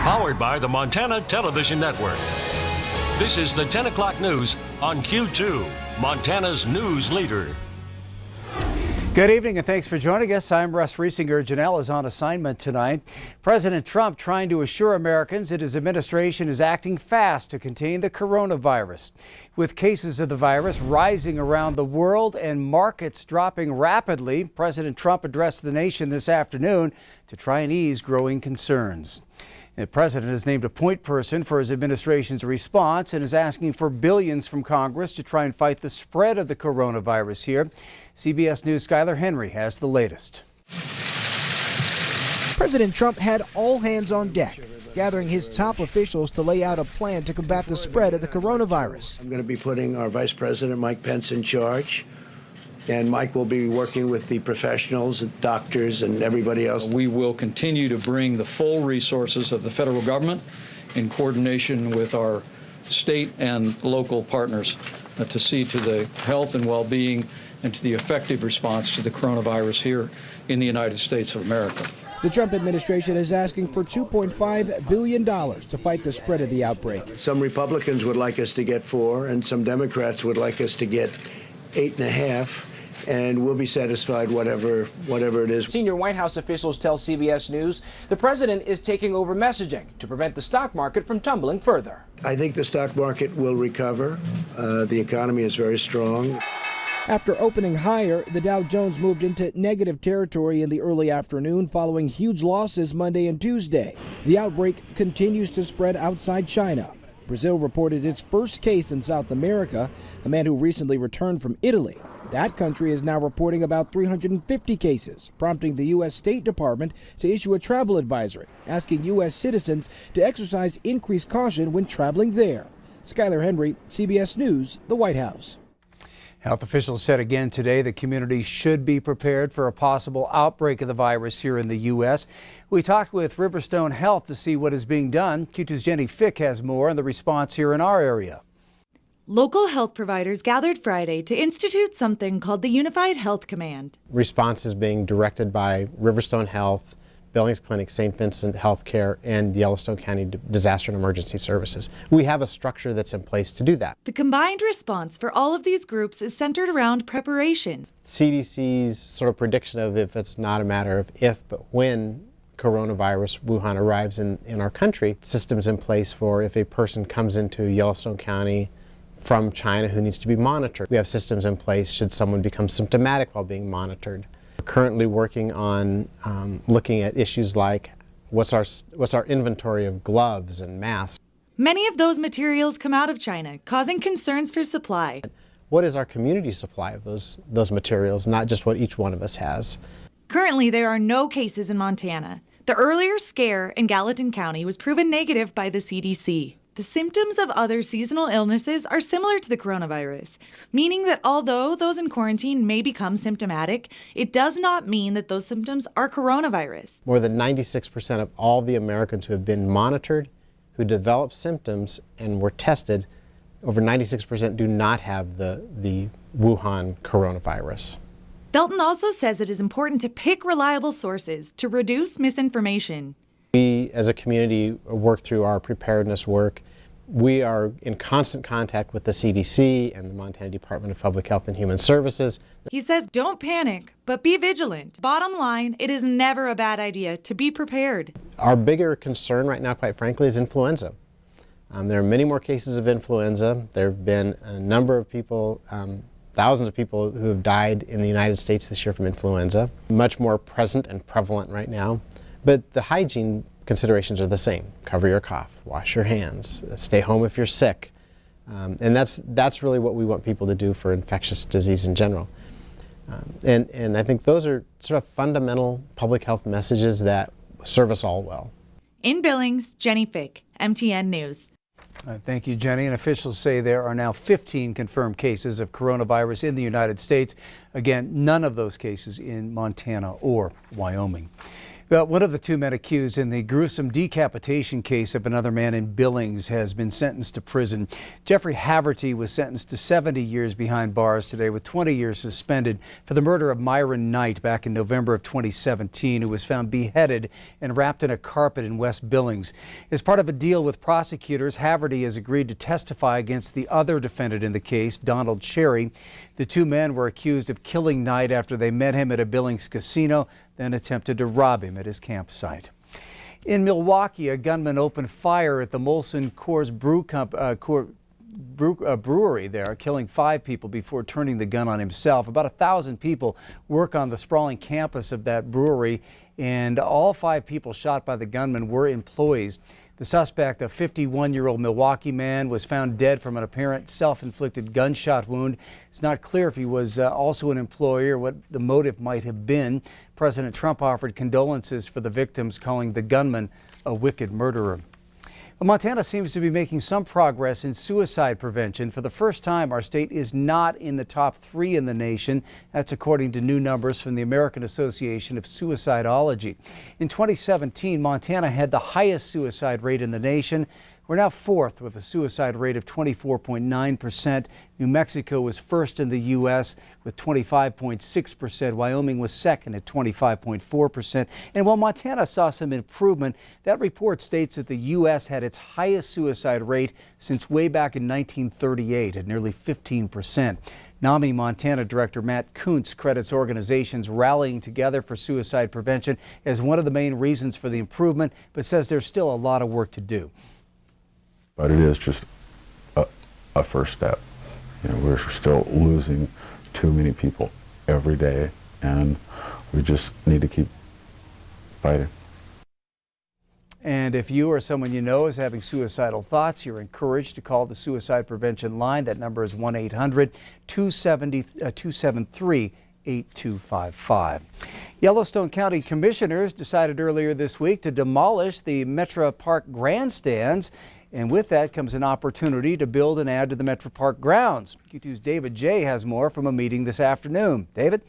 Powered by the Montana Television Network. This is the 10 o'clock news on Q2, Montana's news leader. Good evening and thanks for joining us. I'm Russ Riesinger. Janelle is on assignment tonight. President Trump trying to assure Americans that his administration is acting fast to contain the coronavirus. With cases of the virus rising around the world and markets dropping rapidly, President Trump addressed the nation this afternoon to try and ease growing concerns. The president has named a point person for his administration's response and is asking for billions from Congress to try and fight the spread of the coronavirus here. CBS News' Skylar Henry has the latest. President Trump had all hands on deck, gathering his top officials to lay out a plan to combat the spread of the coronavirus. I'm going to be putting our Vice President, Mike Pence, in charge. And Mike will be working with the professionals, doctors, and everybody else. We will continue to bring the full resources of the federal government in coordination with our state and local partners to see to the health and well-being and to the effective response to the coronavirus here in the United States of America. The Trump administration is asking for $2.5 billion to fight the spread of the outbreak. Some Republicans would like us to get 4, and some Democrats would like us to get 8.5. And we'll be satisfied whatever it is. Senior White House officials tell CBS News the president is taking over messaging to prevent the stock market from tumbling further. I think the stock market will recover. The economy is very strong. After opening higher, the Dow Jones moved into negative territory in the early afternoon following huge losses Monday and Tuesday. The outbreak continues to spread outside China. Brazil reported its first case in South America, a man who recently returned from Italy. That country is now reporting about 350 cases, prompting the U.S. State Department to issue a travel advisory, asking U.S. citizens to exercise increased caution when traveling there. Skylar Henry, CBS News, the White House. Health officials said again today the community should be prepared for a possible outbreak of the virus here in the U.S. We talked with Riverstone Health to see what is being done. Q2's Jenny Fick has more on the response here in our area. Local health providers gathered Friday to institute something called the Unified Health Command. Response is being directed by Riverstone Health, Billings Clinic, St. Vincent Healthcare, and Yellowstone County Disaster and Emergency Services. We have a structure that's in place to do that. The combined response for all of these groups is centered around preparation. CDC's sort of prediction of if it's not a matter of if, but when coronavirus Wuhan arrives in our country, systems in place for if a person comes into Yellowstone County from China who needs to be monitored. We have systems in place should someone become symptomatic while being monitored. We're currently working on looking at issues like what's our inventory of gloves and masks. Many of those materials come out of China, causing concerns for supply. What is our community supply of those materials, not just what each one of us has? Currently, there are no cases in Montana. The earlier scare in Gallatin County was proven negative by the CDC. The symptoms of other seasonal illnesses are similar to the coronavirus, meaning that although those in quarantine may become symptomatic, it does not mean that those symptoms are coronavirus. More than 96% of all the Americans who have been monitored, who developed symptoms and were tested, over 96% do not have the Wuhan coronavirus. Belton also says it is important to pick reliable sources to reduce misinformation. We, as a community, work through our preparedness work. We are in constant contact with the CDC and the Montana Department of Public Health and Human Services. He says don't panic, but be vigilant. Bottom line, it is never a bad idea to be prepared. Our bigger concern right now, quite frankly, is influenza. There are many more cases of influenza. There have been a number of people, thousands of people who have died in the United States this year from influenza. Much more present and prevalent right now. But the hygiene considerations are the same. Cover your cough, wash your hands, stay home if you're sick. And that's really what we want people to do for infectious disease in general. And I think those are sort of fundamental public health messages that serve us all well. In Billings, Jenny Fick, MTN News. Thank you, Jenny. And officials say there are now 15 confirmed cases of coronavirus in the United States. Again, none of those cases in Montana or Wyoming. Well, one of the two men accused in the gruesome decapitation case of another man in Billings has been sentenced to prison. Jeffrey Haverty was sentenced to 70 years behind bars today, with 20 years suspended for the murder of Myron Knight back in November of 2017, who was found beheaded and wrapped in a carpet in West Billings. As part of a deal with prosecutors, Haverty has agreed to testify against the other defendant in the case, Donald Cherry. The two men were accused of killing Knight after they met him at a Billings casino, then attempted to rob him at his campsite. In Milwaukee, a gunman opened fire at the Molson Coors brewery there, killing 5 people before turning the gun on himself. About 1,000 people work on the sprawling campus of that brewery, and all 5 people shot by the gunman were employees. The suspect, a 51-year-old Milwaukee man, was found dead from an apparent self-inflicted gunshot wound. It's not clear if he was also an employee or what the motive might have been. President Trump offered condolences for the victims, calling the gunman a wicked murderer. Well, Montana seems to be making some progress in suicide prevention. For the first time, our state is not in the top 3 in the nation. That's according to new numbers from the American Association of Suicidology. In 2017, Montana had the highest suicide rate in the nation. We're now 4th with a suicide rate of 24.9%. New Mexico was first in the U.S. with 25.6%. Wyoming was second at 25.4%. And while Montana saw some improvement, that report states that the U.S. had its highest suicide rate since way back in 1938 at nearly 15%. NAMI Montana Director Matt Kuntz credits organizations rallying together for suicide prevention as one of the main reasons for the improvement, but says there's still a lot of work to do. But it is just a first step. You know, we're still losing too many people every day, and we just need to keep fighting. And if you or someone you know is having suicidal thoughts, you're encouraged to call the suicide prevention line. That number is 1-800-273-8255. Yellowstone County commissioners decided earlier this week to demolish the Metro Park grandstands. And with that comes an opportunity to build and add to the Metro Park grounds. Q2's David J. has more from a meeting this afternoon. David?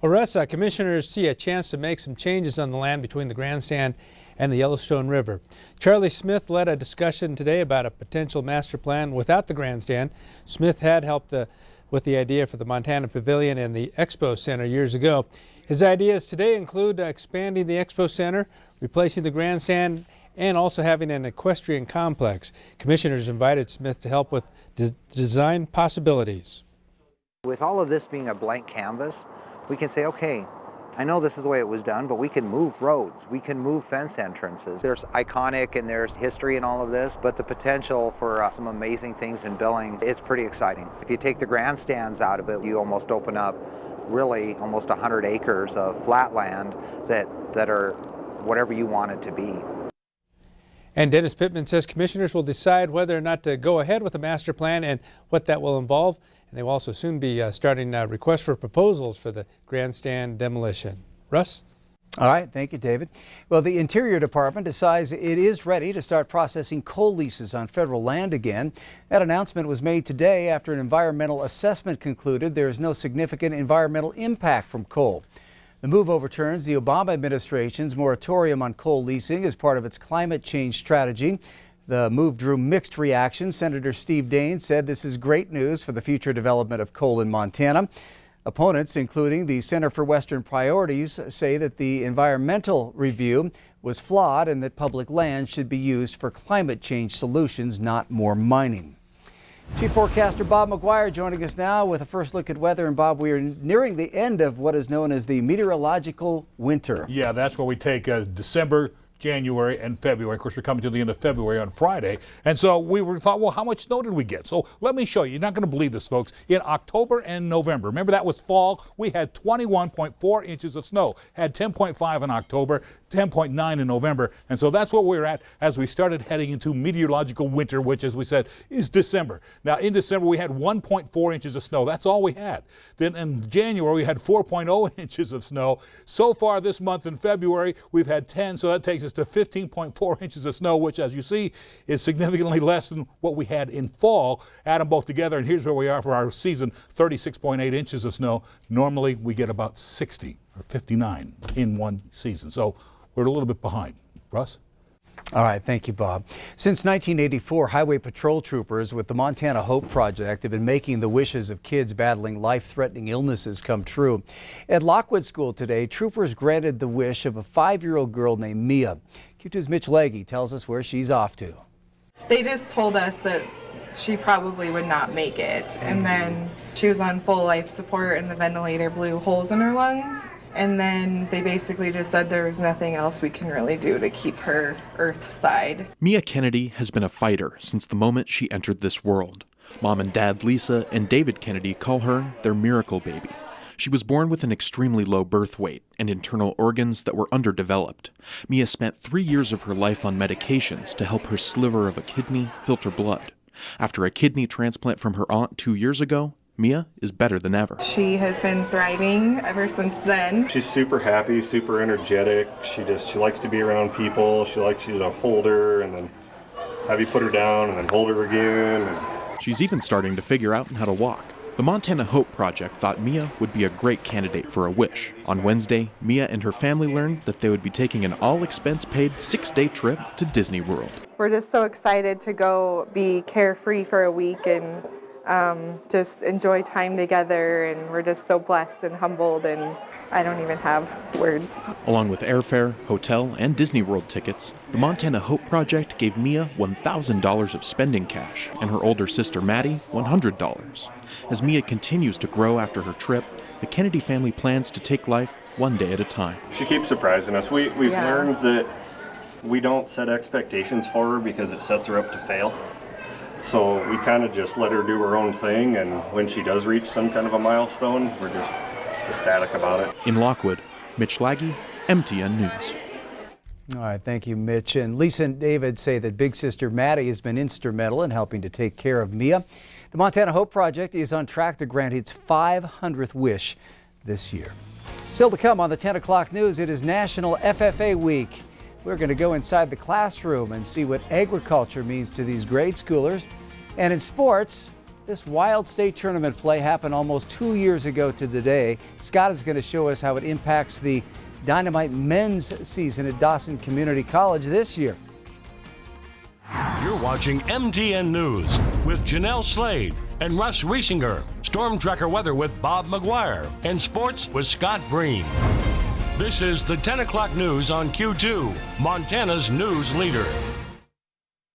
Well, Russ, commissioners see a chance to make some changes on the land between the grandstand and the Yellowstone River. Charlie Smith led a discussion today about a potential master plan without the grandstand. Smith had helped with the idea for the Montana Pavilion and the Expo Center years ago. His ideas today include expanding the Expo Center, replacing the grandstand, and also having an equestrian complex. Commissioners invited Smith to help with design possibilities. With all of this being a blank canvas, we can say, okay, I know this is the way it was done, but we can move roads, we can move fence entrances. There's iconic and there's history in all of this, but the potential for some amazing things in Billings, it's pretty exciting. If you take the grandstands out of it, you almost open up really almost 100 acres of flat land that are whatever you want it to be. And Dennis Pittman says commissioners will decide whether or not to go ahead with the master plan and what that will involve. And they will also soon be starting requests for proposals for the grandstand demolition. Russ? All right. Thank you, David. Well, the Interior Department decides it is ready to start processing coal leases on federal land again. That announcement was made today after an environmental assessment concluded there is no significant environmental impact from coal. The move overturns the Obama administration's moratorium on coal leasing as part of its climate change strategy. The move drew mixed reactions. Senator Steve Daines said this is great news for the future development of coal in Montana. Opponents, including the Center for Western Priorities, say that the environmental review was flawed and that public land should be used for climate change solutions, not more mining. Chief Forecaster Bob McGuire joining us now with a first look at weather. And Bob, we are nearing the end of what is known as the meteorological winter. Yeah, that's where we take December, January, and February. Of course, we're coming to the end of February on Friday. And so we thought, well, how much snow did we get? So let me show you. You're not going to believe this, folks. In October and November, remember that was fall, we had 21.4 inches of snow. Had 10.5 in October, 10.9 in November. And so that's where we're at as we started heading into meteorological winter, which, as we said, is December. Now, in December, we had 1.4 inches of snow. That's all we had. Then in January, we had 4.0 inches of snow. So far this month in February, we've had 10, so that takes us to 15.4 inches of snow, which, as you see, is significantly less than what we had in fall. Add them both together, and here's where we are for our season, 36.8 inches of snow. Normally, we get about 60 or 59 in one season. So we're a little bit behind. Russ? All right, thank you, Bob. Since 1984, highway patrol troopers with the Montana Hope Project have been making the wishes of kids battling life-threatening illnesses come true. At Lockwood School today, troopers granted the wish of a 5-year-old girl named Mia. Q2's Mitch Legge tells us where she's off to. They just told us that she probably would not make it, and then she was on full life support and the ventilator blew holes in her lungs. And then they basically just said there was nothing else we can really do to keep her earthside. Mia Kennedy has been a fighter since the moment she entered this world. Mom and Dad Lisa and David Kennedy call her their miracle baby. She was born with an extremely low birth weight and internal organs that were underdeveloped. Mia spent 3 years of her life on medications to help her sliver of a kidney filter blood. After a kidney transplant from her aunt 2 years ago, Mia is better than ever. She has been thriving ever since then. She's super happy, super energetic. She likes to be around people. She likes you to hold her and then have you put her down and then hold her again. She's even starting to figure out how to walk. The Montana Hope Project thought Mia would be a great candidate for a wish. On Wednesday, Mia and her family learned that they would be taking an all-expense-paid 6-day trip to Disney World. We're just so excited to go be carefree for a week and just enjoy time together, and we're just so blessed and humbled, and I don't even have words. Along with airfare, hotel, and Disney World tickets, the Montana Hope Project gave Mia $1,000 of spending cash and her older sister Maddie $100. As Mia continues to grow after her trip, the Kennedy family plans to take life one day at a time. She keeps surprising us. We've learned that we don't set expectations for her because it sets her up to fail. So we kind of just let her do her own thing, and when she does reach some kind of a milestone, we're just ecstatic about it. In Lockwood, Mitch Legge, MTN News. All right, thank you, Mitch. And Lisa and David say that big sister Maddie has been instrumental in helping to take care of Mia. The Montana Hope Project is on track to grant its 500th wish this year. Still to come on the 10 o'clock news, it is National FFA Week. We're going to go inside the classroom and see what agriculture means to these grade schoolers. And in sports, this wild state tournament play happened almost 2 years ago to the day. Scott is going to show us how it impacts the Dynamite men's season at Dawson Community College this year. You're watching MTN News with Janelle Slade and Russ Riesinger. Storm Tracker weather with Bob McGuire. And sports with Scott Breen. This is the 10 o'clock news on Q2, Montana's news leader.